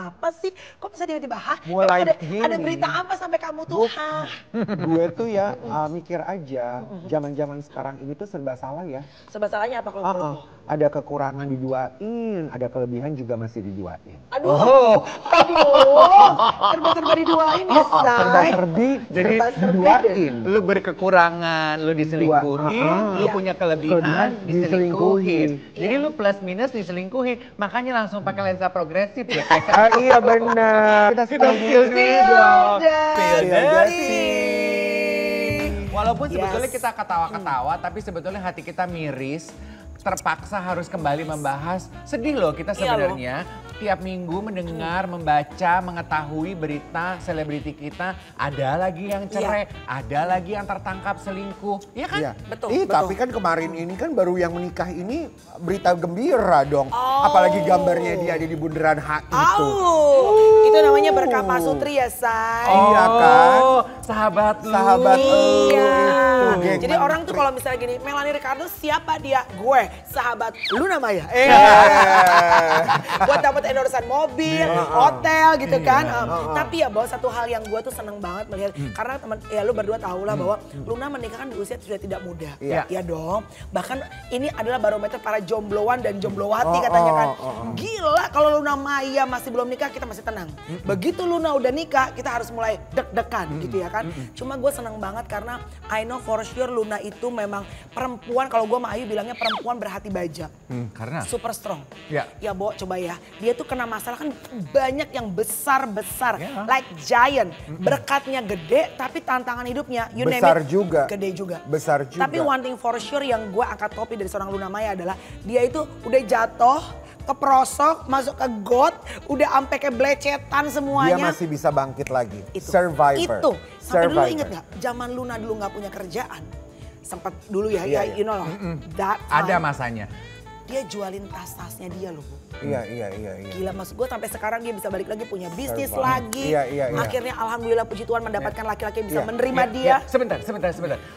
Apa sih? Kok bisa tiba-tiba hah? Mulai Ada berita apa sampai kamu tuh hah? Gue tuh ya mikir aja, zaman-zaman sekarang ini tuh serba salah ya. Serba salahnya apa kalau menurutmu? Ada kekurangan diduain, ada kelebihan juga masih diduain. Aduh, serba-serba diduain ya, Say. Serba-serbi, jadi diduain. Lu berkekurangan, lu diselingkuhin, lu punya kelebihan, diselingkuhin. Jadi lu plus minus diselingkuhin, makanya langsung pakai lensa progresif ya. Iya benar. Kita Feel dong. Daddy. Walaupun sebetulnya Yes. kita ketawa-ketawa, tapi sebetulnya hati kita miris. Terpaksa harus kembali membahas. Sedih loh kita Iya loh. sebenarnya. Tiap minggu mendengar, membaca, mengetahui berita selebriti kita. Ada lagi yang cerai, ada lagi yang tertangkap selingkuh. Iya kan? Iya. Betul, Ih, betul. tapi kan kemarin ini kan baru yang menikah ini berita gembira dong. Apalagi gambarnya dia ada di bundaran HI itu. Itu namanya berkah Pak Sutri ya, Say. Iya kan? Sahabat lu. Sahabat Iya. itu, geng Jadi orang tuh kalau misalnya gini, Melanie Ricardo siapa dia? Gue, sahabat Luna Maya. Buat dapat endorsean mobil, hotel gitu kan. Tapi ya bahwa satu hal yang gue tuh seneng banget melihat. Karena teman, ya lu berdua tahu lah bahwa Luna menikah kan di usia sudah tidak muda. Iya. Ya dong. Bahkan ini adalah barometer para jombloan dan jomblowati katanya kan. Gila kalau Luna Maya masih belum nikah kita masih tenang. Begitu Luna udah nikah kita harus mulai deg-degan gitu ya kan. Cuma gue seneng banget karena I know for sure Luna itu memang perempuan, kalau gue sama Ayu bilangnya perempuan berhati baja. Karena? Super strong. Ya. Ya Bo, coba ya. Dia tuh kena masalah kan banyak yang besar-besar. Ya. Like giant. Berkatnya gede tapi tantangan hidupnya you name Besar it, juga. gede juga. Besar juga. Tapi one thing for sure yang gue angkat topi dari seorang Luna Maya adalah dia itu udah jatuh, keprosok, masuk ke got, udah ampe ke belecetan Dia semuanya. masih bisa bangkit lagi. Itu. Survivor. Itu. Sampai dulu Survivor. inget gak? Zaman Luna dulu gak punya kerjaan. Sempat dulu ya, Iya, ya iya. you know lah. That Ada time, masanya. dia jualin tas-tasnya dia loh Bu. Iya. Gila maksud gue sampai sekarang dia bisa balik lagi punya bisnis Survive. lagi. Iya. Akhirnya alhamdulillah puji Tuhan mendapatkan laki-laki yang bisa Iya. menerima Ya, dia. ya, sebentar.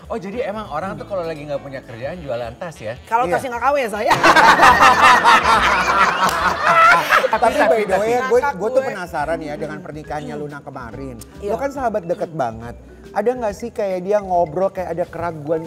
Oh jadi emang orang tuh kalau lagi nggak punya kerjaan jualan tas ya? Kalau Iya. tasnya nggak KW ya saya. Tapi by the way, Kakak gue tuh gue. penasaran ya dengan pernikahannya Luna kemarin. Iya. Lo kan sahabat deket banget. Ada nggak sih kayak dia ngobrol kayak ada keraguan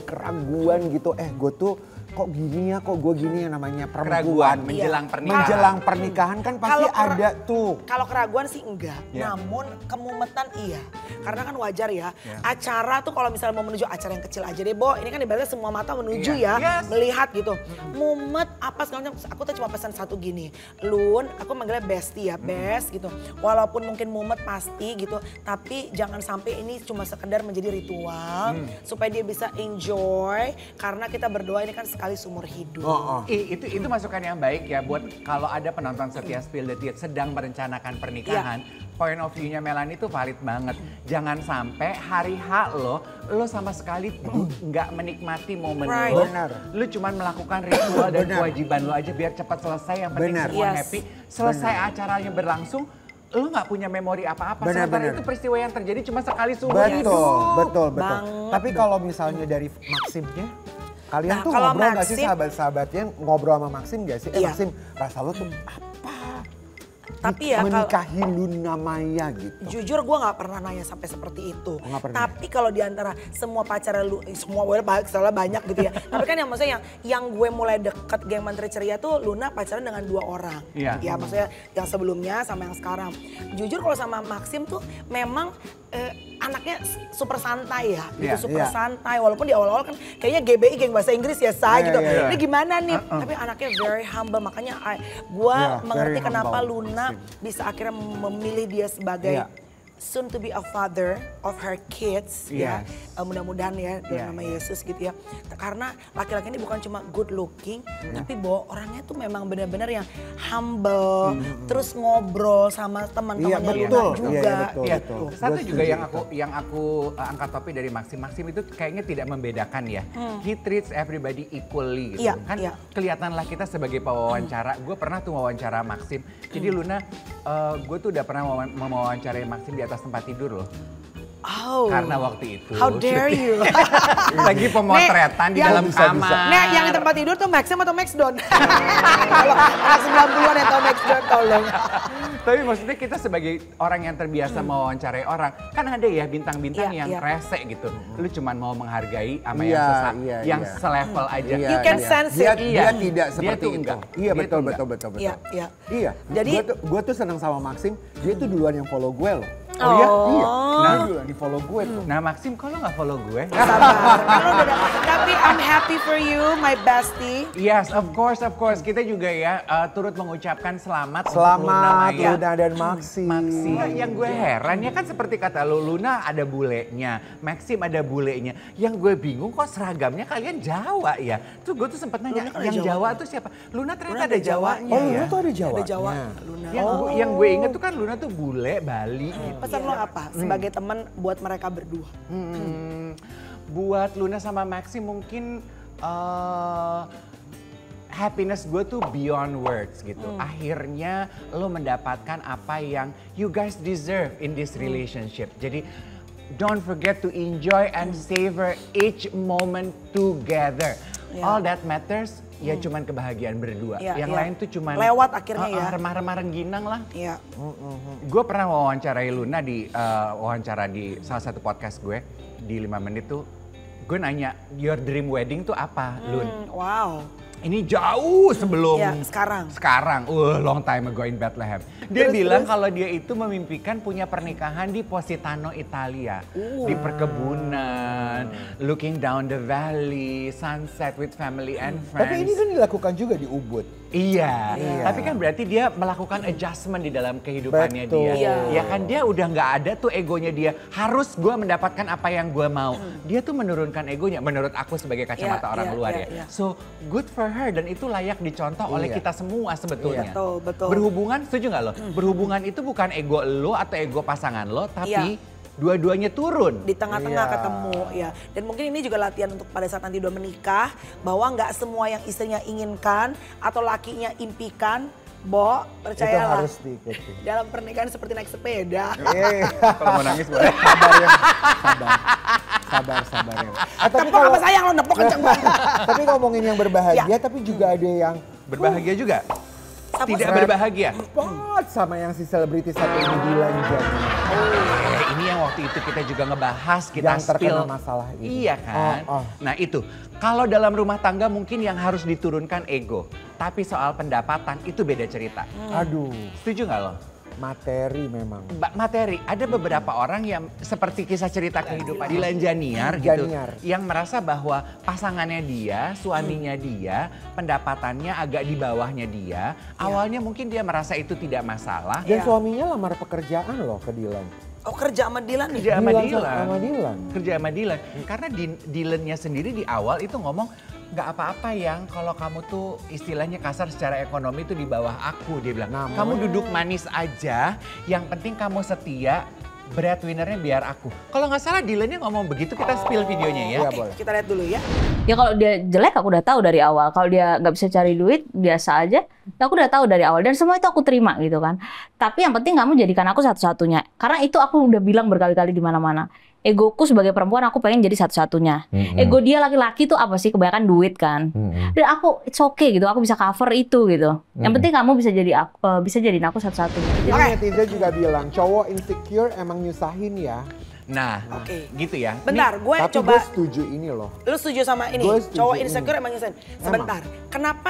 gitu. Gue tuh kok gini ya, kok gue gini ya namanya Keraguan perempuan. menjelang Iya. pernikahan. Menjelang pernikahan kan pasti Kalau kera- ada tuh. Kalau keraguan sih enggak, Ya. namun kemumetan iya. Karena kan wajar ya, acara tuh kalau misalnya mau menuju acara yang kecil aja deh Bo, ini kan ibaratnya semua mata menuju Iya. ya, Yes. melihat gitu. Mumet apa segala macam, aku tuh cuma pesan satu gini, Lun, aku manggilnya bestie ya, best gitu. Walaupun mungkin mumet pasti gitu, tapi jangan sampai ini cuma sekedar menjadi ritual, supaya dia bisa enjoy, karena kita berdoa ini kan sekali seumur hidup. Itu masukan yang baik ya buat kalau ada penonton setia Spill the Tea sedang merencanakan pernikahan. Point of view-nya Melanie itu valid banget. Jangan sampai hari H lo sama sekali nggak menikmati momen Right. lo. Benar. Lo cuma melakukan ritual dan Benar. kewajiban lo aja biar cepat selesai. Yang penting Benar. semua Yes. happy. Selesai acaranya berlangsung, lo nggak punya memori apa-apa. Benar, Sementara benar. itu peristiwa yang terjadi cuma sekali seumur hidup. Betul. Banget. Tapi kalau misalnya dari Maximnya, kalian Nah, tuh kalau ngobrol nggak sih Maxim- sahabat-sahabatnya ngobrol sama Maxim gak sih? Iya. Maxim, rasa lo tuh apa? Tapi ya kalau menikahi Luna Maya gitu. jujur gue nggak pernah nanya sampai seperti itu. Nggak pernah. Tapi kalau diantara semua pacar lu, semua soalnya banyak gitu ya. Tapi kan yang maksudnya yang gue mulai deket geng Menteri Ceria tuh Luna pacaran dengan 2 orang. Iya. Ya maksudnya yang sebelumnya sama yang sekarang. Jujur kalau sama Maxim tuh memang anaknya super santai ya. Gitu, Iya, super iya. santai. Walaupun di awal-awal kan kayaknya GBI geng bahasa Inggris ya Say Iya, gitu. iya, iya. Ini gimana nih? Tapi anaknya very humble. Makanya gue Iya, mengerti very kenapa humble, Luna bisa akhirnya memilih dia sebagai Iya. soon to be a father of her kids ya. Yes. Mudah-mudahan ya dalam nama Yesus gitu ya. Karena laki-laki ini bukan cuma good looking, tapi bahwa orangnya tuh memang benar-benar yang humble, terus ngobrol sama teman-temannya Luna betul. juga. Iya, betul, Iya, betul. satu Gua juga setuju yang aku angkat topi dari Maxim itu kayaknya tidak membedakan ya. He treats everybody equally gitu. Iya, Kan iya. kelihatanlah kita sebagai pewawancara. Gue pernah tuh wawancara Maxim. Jadi Luna, gue tuh udah pernah mewawancarai Maxim di atas tempat tidur loh. Oh. Karena waktu itu How dare you? lagi pemotretan di dalam kamar. Nah, yang tempat tidur tuh Maxim atau Maxdon? Kalau anak 90-an yang tau Maxdon, tolong. Tapi maksudnya kita sebagai orang yang terbiasa mewawancarai orang, kan ada ya bintang-bintang yang rese gitu. Lu cuman mau menghargai sama yang selevel aja. You can sense it. Dia tidak seperti tuh itu. enggak. Iya, Dia betul. tuh enggak. Iya. Iya. Jadi Gue tuh senang sama Maxim, dia tuh duluan yang follow gue loh. Oh iya? Iya. Nah, Dia duluan di follow gue tuh. Nah Maxim, kok lo gak follow gue? sabar. Kalau udah tapi I'm happy for you, my bestie. Yes, of course. Kita juga ya turut mengucapkan selamat untuk Luna Selamat Maya. Luna dan Maxim. Maxim. Yang gue heran ya kan seperti kata lo, Luna ada bulenya, Maxim ada bulenya. Yang gue bingung kok seragamnya kalian Jawa ya. Tuh gue tuh sempet nanya, Luna kan yang ada Jawa Jawa tuh siapa? Luna ternyata Luna ada ada Jawa. Jawanya Oh, ya. Luna tuh ada Jawa. Ada Jawa, Luna. Yang gue inget tuh kan Luna tuh bule, Bali gitu. Pesan lo apa sebagai teman buat mereka berdua? Buat Luna sama Maxim mungkin happiness gue tuh beyond words gitu. Akhirnya lo mendapatkan apa yang you guys deserve in this relationship. Jadi don't forget to enjoy and savor each moment together. All that matters ya cuman kebahagiaan berdua. Yang lain tuh cuman lewat akhirnya ya. remah-remah rengginang lah. Iya. Gue pernah wawancarai Luna di wawancara di salah satu podcast gue di 5 menit tuh. Gue nanya, your dream wedding tuh apa, Lun? Wow. Ini jauh sebelum sekarang. Long time ago in Bethlehem. Dia bilang kalau dia itu memimpikan punya pernikahan di Positano, Italia. Di perkebunan, looking down the valley, sunset with family and friends. Tapi ini kan dilakukan juga di Ubud. Iya, tapi kan berarti dia melakukan adjustment di dalam kehidupannya dia. Ya kan dia udah nggak ada tuh egonya dia. Harus gue mendapatkan apa yang gue mau. Dia tuh menurunkan egonya menurut aku sebagai kacamata orang luar ya. So good for her dan itu layak dicontoh oleh kita semua sebetulnya. Betul. Berhubungan, setuju nggak lo? Berhubungan itu bukan ego lo atau ego pasangan lo, tapi dua-duanya turun. Di tengah-tengah ketemu ya. Dan mungkin ini juga latihan untuk pada saat nanti udah menikah. Bahwa nggak semua yang istrinya inginkan atau lakinya impikan. Bo, percayalah. Itu harus diikuti. Dalam pernikahan seperti naik sepeda. Kalau mau nangis boleh. Sabar ya. Tapi kalau apa sayang lo nepok kenceng banget. Tapi ngomongin yang berbahagia, tapi juga ada yang Berbahagia juga? Tidak Fred berbahagia? Pot sama yang si selebriti satu ini Dilan Jenny. Ini yang waktu itu kita juga ngebahas, kita Yang terkena spill. masalah ini. Iya kan? Nah itu, kalau dalam rumah tangga mungkin yang harus diturunkan ego. Tapi soal pendapatan itu beda cerita. Aduh, Setuju nggak lo? materi memang. Materi, ada beberapa orang yang seperti kisah cerita kehidupan Dilan Janiar gitu. Yang merasa bahwa pasangannya dia, suaminya dia, pendapatannya agak di bawahnya dia. Awalnya mungkin dia merasa itu tidak masalah. Dan suaminya lamar pekerjaan loh ke Dilan. Oh kerja sama Dilan nih? Kerja sama Dilan. Karena Dilannya sendiri di awal itu ngomong, nggak apa-apa yang kalau kamu tuh istilahnya kasar secara ekonomi tuh di bawah aku. Dia bilang, kamu duduk manis aja, yang penting kamu setia, breadwinnernya biar aku. Kalau nggak salah Dilannya ngomong begitu, kita spill videonya ya. Iya boleh. Kita lihat dulu ya. Ya kalau dia jelek aku udah tahu dari awal. Kalau dia nggak bisa cari duit biasa aja, aku udah tahu dari awal. Dan semua itu aku terima gitu kan. Tapi yang penting kamu jadikan aku satu-satunya. Karena itu aku udah bilang berkali-kali di mana-mana. Egoku sebagai perempuan aku pengen jadi satu-satunya. Ego dia laki-laki tuh apa sih? Kebanyakan duit kan. Dan aku it's okay gitu. Aku bisa cover itu gitu. Yang penting kamu bisa jadi aku, bisa jadiin aku satu-satunya. Ini netizen juga bilang cowok insecure emang nyusahin ya. Nah, gitu ya. Bentar, gue Tapi coba. gue setuju ini loh. Lu setuju sama ini? Gue setuju Cowok ini. insecure emang nyusahin. Sebentar, kenapa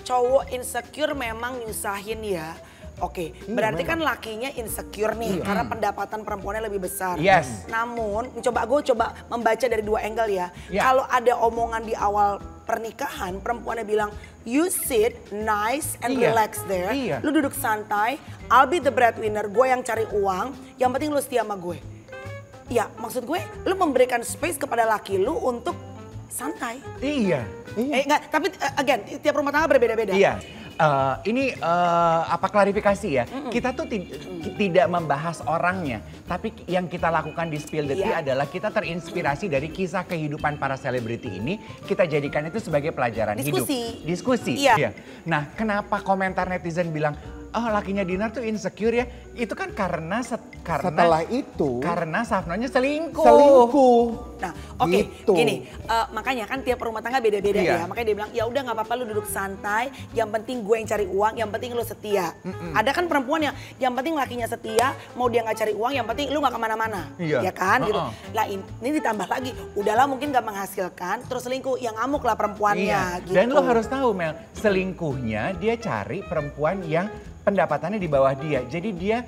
cowok insecure memang nyusahin ya? Oke, berarti kan lakinya insecure nih karena pendapatan perempuannya lebih besar. Yes. Namun, gue coba membaca dari dua angle ya. Kalau ada omongan di awal pernikahan, perempuannya bilang, you sit nice and relax there. Lu duduk santai, I'll be the breadwinner, gue yang cari uang, yang penting lu setia sama gue. Ya, maksud gue, lu memberikan space kepada laki lu untuk santai. Iya. Enggak, tapi again, tiap rumah tangga berbeda-beda. Iya. Ini apa klarifikasi ya? Kita tuh tidak membahas orangnya, tapi yang kita lakukan di Spill the Tea adalah kita terinspirasi dari kisah kehidupan para selebriti ini. Kita jadikan itu sebagai pelajaran hidup. Diskusi. Iya. Nah, kenapa komentar netizen bilang, oh lakinya Dinar tuh insecure ya? Itu kan karena Setelah itu karena Safnonya selingkuh. Nah, oke, Gitu. gini, makanya kan tiap rumah tangga beda-beda Iya. ya. Makanya dia bilang, ya udah nggak apa-apa lu duduk santai. Yang penting gue yang cari uang, yang penting lu setia. Ada kan perempuan yang penting lakinya setia, mau dia nggak cari uang, yang penting lu nggak kemana-mana, Iya. ya kan? Gitu. Uh-uh. Lah ini ditambah lagi, udahlah mungkin nggak menghasilkan, terus selingkuh, yang ngamuk lah perempuannya. Iya. Gitu. Dan lo harus tahu Mel, selingkuhnya dia cari perempuan yang pendapatannya di bawah dia. Jadi dia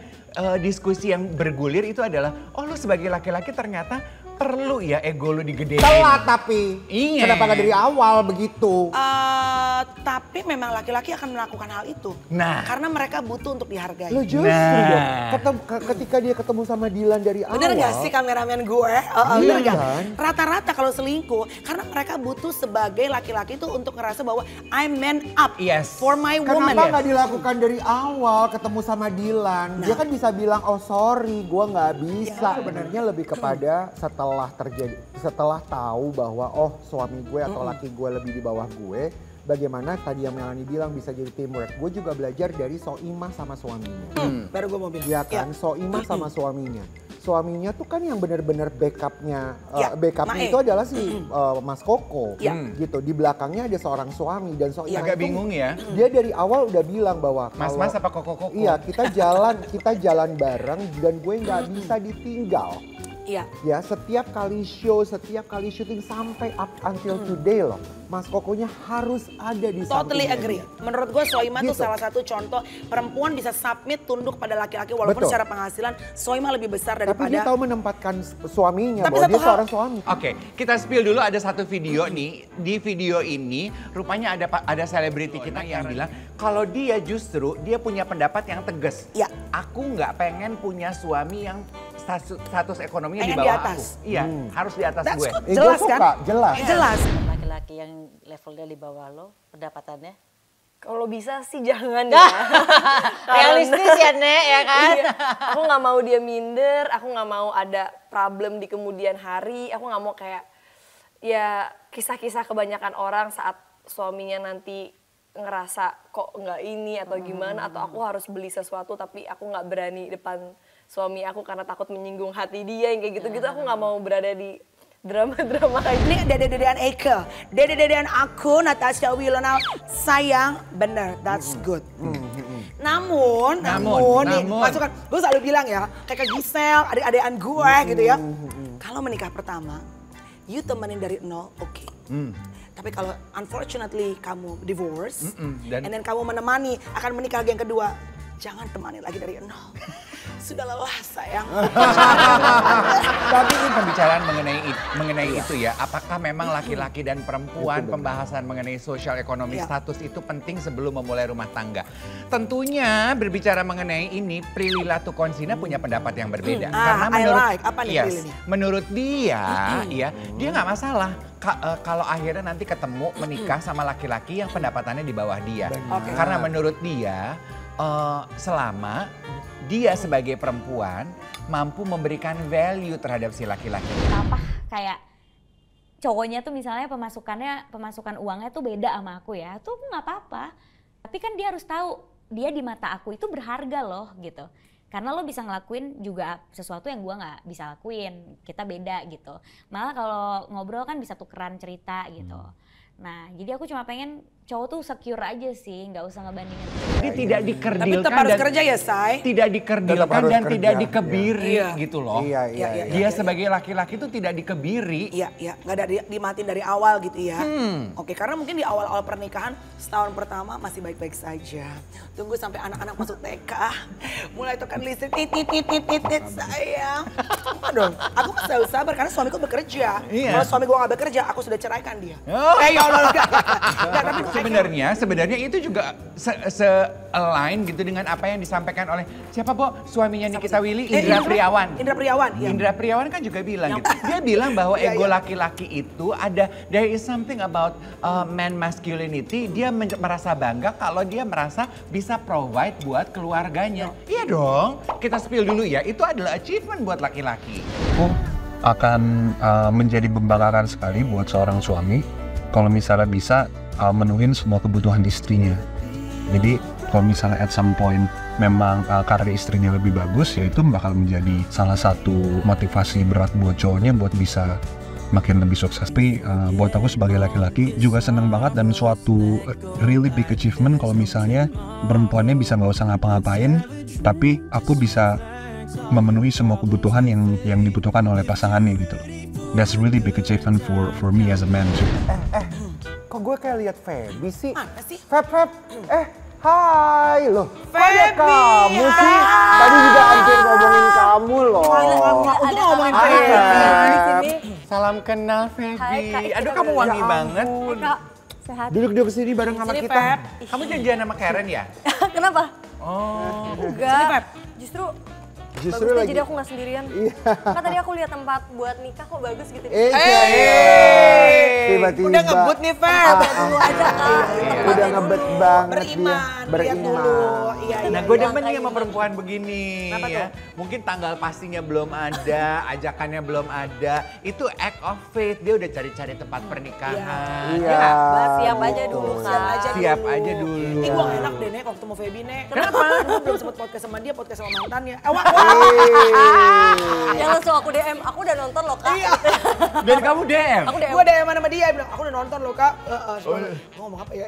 diskusi yang bergulir itu adalah, oh lo sebagai laki-laki ternyata perlu ya ego lo digedein. telat tapi. Iya. Kenapa nggak dari awal begitu? Tapi memang laki-laki akan melakukan hal itu. Nah. Karena mereka butuh untuk dihargai. Lo justru Nah. dong, ketika dia ketemu sama Dilan dari awal. Bener gak sih kameramen gue? Bener Iya gak? kan? Rata-rata kalau selingkuh, karena mereka butuh sebagai laki-laki itu untuk ngerasa bahwa I'm man up Yes. for my woman. Kenapa nggak dilakukan dari awal ketemu sama Dilan? Dia kan bisa bilang, oh sorry gue nggak bisa. Sebenarnya lebih kepada setelah tahu bahwa oh suami gue atau laki gue lebih di bawah gue. Bagaimana tadi yang Melanie bilang bisa jadi teamwork. Gue juga belajar dari Soimah sama suaminya. Baru gue mau bilang. Iya kan, Soimah sama suaminya. Suaminya tuh kan yang benar-benar backupnya, Ya, backupnya Mae. itu adalah si Mas Koko, Ya. gitu. Di belakangnya ada seorang suami dan Soimah Agak itu bingung ya. dia dari awal udah bilang bahwa Mas-mas kalau- apa koko-koko? Iya, kita jalan bareng dan gue nggak bisa ditinggal. Iya. Ya, setiap kali show, setiap kali syuting sampai up until today loh. Mas Kokonya harus ada di Totally sampingnya agree. dia. Menurut gue Soimah tuh Gitu. salah satu contoh perempuan bisa submit tunduk pada laki-laki walaupun Betul. secara penghasilan Soimah lebih besar Tapi dia daripada. tahu menempatkan suaminya, Tapi bahwa satu dia hal- seorang suami. Oke, kita spill dulu ada satu video nih. Di video ini rupanya ada selebriti kita yang bilang kalau dia justru dia punya pendapat yang tegas. Ya. Aku nggak pengen punya suami yang status ekonominya di Pengen di bawah atas. aku. Iya, harus di atas That's gue. good. Gue Jelas suka, kan? jelas. Jelas. Laki-laki yang levelnya di bawah lo, pendapatannya? Kalau bisa sih jangan ya. Realistis ya Nek, ya kan? Iya, aku nggak mau dia minder, aku nggak mau ada problem di kemudian hari, aku nggak mau kayak ya kisah-kisah kebanyakan orang saat suaminya nanti ngerasa kok nggak ini atau gimana, atau aku harus beli sesuatu tapi aku nggak berani depan suami aku karena takut menyinggung hati dia, yang kayak gitu-gitu aku nggak mau berada di drama-drama kayak Ini dede-dedean Eike, dede-dedean aku Natasha Wilona sayang, bener, that's good. Namun nih, masukan, gue selalu bilang ya, kayak ke Giselle, adik-adikan gue gitu ya. Kalau menikah pertama, you temenin dari nol, oke. Tapi kalau unfortunately kamu divorce, dan- and then kamu menemani akan menikah lagi yang kedua, jangan temani lagi dari nol. Sudah lelah sayang. Tapi ini pembicaraan mengenai itu ya, apakah memang laki-laki dan perempuan pembahasan mengenai sosial ekonomi Ya. status itu penting sebelum memulai rumah tangga? Tentunya berbicara mengenai ini, Prilly Latukonsina punya pendapat yang berbeda. Karena I like. Apa nih Prilly nih? menurut dia, dia nggak masalah kalau akhirnya nanti ketemu menikah sama laki-laki yang pendapatannya di bawah dia. Oke. Karena menurut dia, selama dia sebagai perempuan mampu memberikan value terhadap si laki-laki. Apa kayak cowoknya tuh misalnya pemasukan uangnya tuh beda sama aku ya, tuh nggak apa-apa. Tapi kan dia harus tahu dia di mata aku itu berharga loh gitu. Karena lo bisa ngelakuin juga sesuatu yang gua nggak bisa lakuin, kita beda gitu. Malah kalau ngobrol kan bisa tukeran cerita gitu. Nah, jadi aku cuma pengen cowok tuh secure aja sih, nggak usah ngebandingin. Jadi tidak Tapi dikerdilkan tetap harus dan kerja ya, Say. tidak Tetap dikerdilkan harus dan kerja, tidak iya. dikebiri Iya. gitu loh. Iya. Dia sebagai laki-laki itu tidak dikebiri. Iya, nggak ada dimatiin dari awal gitu ya. Oke, karena mungkin di awal-awal pernikahan setahun pertama masih baik-baik saja. Tunggu sampai anak-anak masuk TK, mulai tekan listrik, tit, sayang. Apa dong? Aku kan selalu sabar karena suamiku bekerja. Iya. Kalau suami gua nggak bekerja, aku sudah ceraikan dia. Oh. Ya Allah, enggak, tapi Sebenarnya itu juga se-align gitu dengan apa yang disampaikan oleh siapa suaminya Nikita Willy, Indra Priawan. Indra Priawan, iya. Indra Priawan kan juga bilang gitu. Dia bilang bahwa Iya, ego iya. laki-laki itu there is something about man masculinity. Dia merasa bangga kalau dia merasa bisa provide buat keluarganya. Iya dong, kita spill dulu ya. Itu adalah achievement buat laki-laki. Aku akan menjadi pembakaran sekali buat seorang suami kalau misalnya bisa menuhin semua kebutuhan istrinya. Jadi kalau misalnya at some point memang karir istrinya lebih bagus, ya itu bakal menjadi salah satu motivasi berat buat cowoknya buat bisa makin lebih sukses. Tapi buat aku sebagai laki-laki juga seneng banget dan suatu really big achievement kalau misalnya perempuannya bisa nggak usah ngapa-ngapain, tapi aku bisa memenuhi semua kebutuhan yang dibutuhkan oleh pasangannya gitu. That's really big achievement for me as a man too. Kok gue kayak lihat Feby sih? Mana sih? Feb, hai loh. Feby, Kamu sih? hai. Tadi juga hampir ngomongin kamu loh. Untung ngomongin Hai, Feby. Feb. Salam kenal Feby. Hai, Kak. Aduh kamu wangi Ya banget. ampun. Kak, sehat. Duduk sini bareng sama Sini, kita. Feb. Kamu janjian sama Karen ya? Kenapa? Oh. Enggak. Justru Justru bagus deh, lagi. jadi aku nggak sendirian. Iya. Kan tadi aku lihat tempat buat nikah kok bagus gitu. Tiba-tiba. Udah ngebut nih, Feb. Dulu aja Kak. Udah ngebet banget Beriman, dia. lihat dulu. Iya, iya. Nah, gue iya. demen nih sama perempuan begini Kenapa ya. Mungkin tanggal pastinya belum ada, ajakannya belum ada. Itu act of faith. Dia udah cari-cari tempat pernikahan. Iya. Ya nggak? Mbak, siap aja dulu Siap Kak. aja Siap dulu. aja dulu. Ini gue gak enak deh, Nek, waktu ketemu Feby, Nek. Kenapa? Gue belum sempet podcast sama dia, podcast sama mantannya. Wah. Yang langsung aku DM, aku udah nonton loh Kak. Iya. Dan kamu DM? Aku DM. Gue DM sama dia, bilang, aku udah nonton loh, Kak. Gue ngomong apa ya?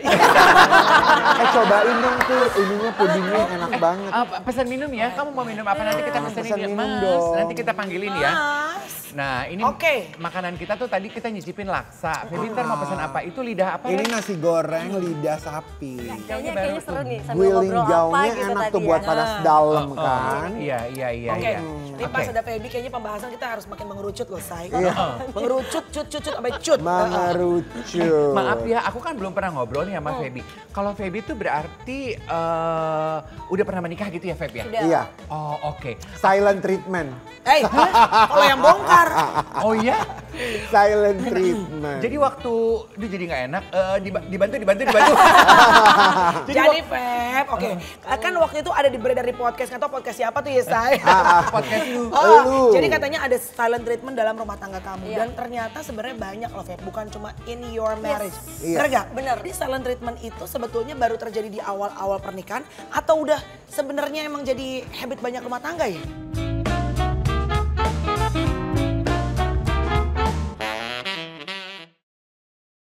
Cobain dong tuh ininya pudingnya enak banget. Pesan minum ya. Kamu mau minum apa? Nanti kita pesenin Pesan ya, minum Mas. dong. Nanti kita panggilin ya. Mas. Nah, ini Oke. makanan kita tuh tadi kita nyicipin laksa. Feby ntar mau pesan apa? Itu lidah apa Ini ya? nasi goreng lidah sapi. Kayaknya seru nih sambil Guiling ngobrol apa gaungnya gitu enak tadi tuh ya. buat panas dalam kan. Iya, iya, iya. Oke, iya. ini pas Oke. ada Feby kayaknya pembahasan kita harus makin mengerucut loh, Say. Iya. Mengerucut, cut, sampai cut. Mengerucut. Maaf ya, aku kan belum pernah ngobrol nih sama Feby. Kalau Feby itu berarti udah pernah menikah gitu ya, Feb ya? Sudah. Iya, Oh, oke. silent treatment. Kalau yang bongkar. Oh iya? Silent treatment. Jadi waktu, itu jadi nggak enak, dibantu. Jadi Feb, oke. Kan waktu itu ada beredar di podcast, nggak tahu podcast siapa tuh ya, Say. Podcast lu. Lu. Jadi katanya ada silent treatment dalam rumah tangga kamu. Iya. Dan ternyata sebenarnya banyak loh, Feb. Bukan cuma in your marriage. Iya. Bener gak? Bener. Jadi silent treatment itu sebetulnya baru terjadi di awal-awal pernikahan atau udah sebenarnya emang jadi habit banyak rumah tangga ya?